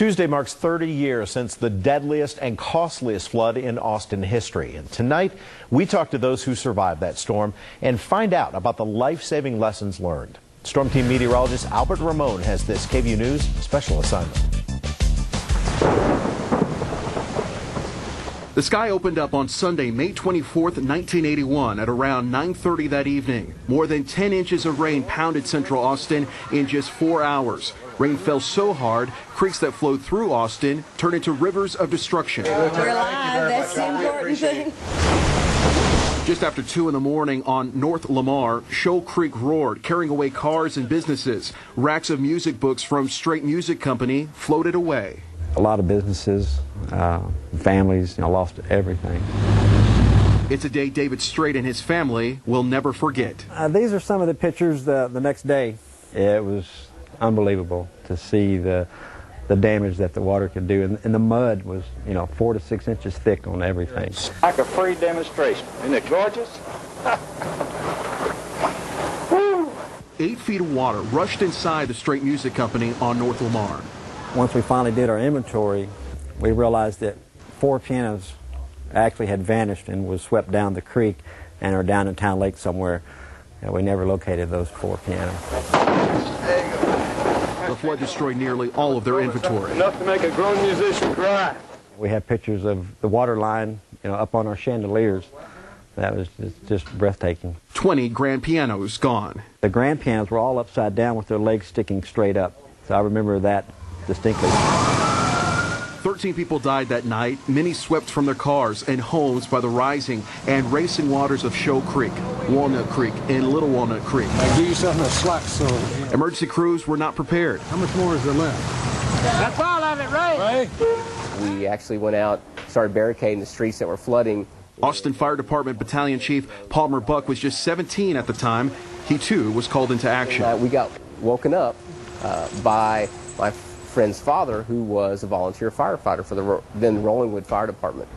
Tuesday marks 30 years since the deadliest and costliest flood in Austin history. And tonight, we talk to those who survived that storm and find out about the life-saving lessons learned. Storm Team meteorologist Albert Ramon has this KVUE News special assignment. The sky opened up on Sunday, May 24th, 1981 at around 9:30 that evening. More than 10 inches of rain pounded central Austin in just 4 hours. Rain fell so hard, creeks that flowed through Austin turned into rivers of destruction. We're alive, that's the important thing. Just after 2 in the morning on North Lamar, Shoal Creek roared, carrying away cars and businesses. Racks of music books from Straight Music Company floated away. A lot of businesses, families, lost everything. It's a day David Straight and his family will never forget. These are some of the pictures the next day. It was unbelievable to see the damage that the water could do, and the mud was 4 to 6 inches thick on everything. Like a free demonstration. Isn't it gorgeous? 8 feet of water rushed inside the Straight Music Company on North Lamar. Once we finally did our inventory, we realized that 4 pianos actually had vanished and was swept down the creek and are down in Town Lake somewhere. And we never located those 4 pianos. The flood destroyed nearly all of their inventory. Enough to make a grown musician cry. We have pictures of the water line, up on our chandeliers. That was just breathtaking. 20 grand pianos gone. The grand pianos were all upside down with their legs sticking straight up. So I remember that distinctly. 13 people died that night, many swept from their cars and homes by the rising and racing waters of Shoal Creek, Walnut Creek, and Little Walnut Creek. Do yourself a slack so. Emergency crews were not prepared. How much more is there left? That's all of it, Ray. We actually went out, started barricading the streets that were flooding. Austin Fire Department Battalion Chief Palmer Buck was just 17 at the time. He too was called into action. We got woken up by my friend's father, who was a volunteer firefighter for the then Rollingwood Fire Department.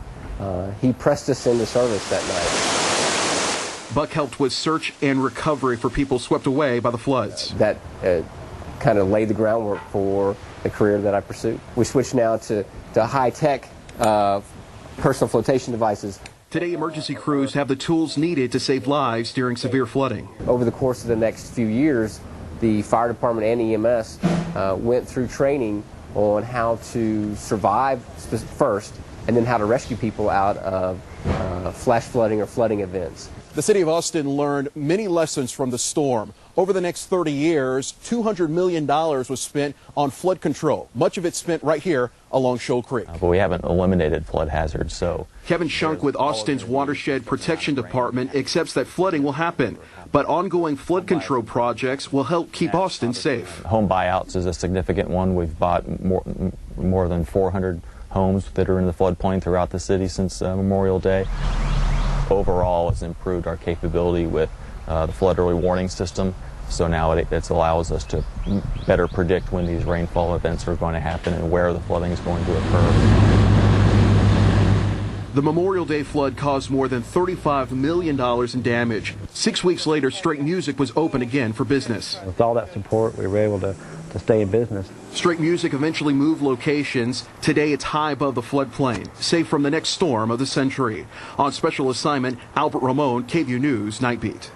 He pressed us into service that night. Buck helped with search and recovery for people swept away by the floods. That kind of laid the groundwork for the career that I pursued. We switched now to high-tech personal flotation devices. Today, emergency crews have the tools needed to save lives during severe flooding. Over the course of the next few years, the fire department and EMS went through training on how to survive first, and then how to rescue people out of flash flooding or flooding events. The city of Austin learned many lessons from the storm. Over the next 30 years, $200 million was spent on flood control, much of it spent right here along Shoal Creek. But we haven't eliminated flood hazards, so... Kevin Shunk with Austin's Watershed Protection Department accepts that flooding will happen, but ongoing flood control projects will help keep Austin safe. Home buyouts is a significant one. We've bought more than 400 homes that are in the floodplain throughout the city since Memorial Day. Overall, it's improved our capability with the flood early warning system, so now it allows us to better predict when these rainfall events are going to happen and where the flooding is going to occur. The Memorial Day flood caused more than $35 million in damage. 6 weeks later, Straight Music was open again for business. With all that support, we were able to stay in business. Straight Music eventually moved locations. Today, it's high above the floodplain, safe from the next storm of the century. On special assignment, Albert Ramon, KVUE News, Night Beat.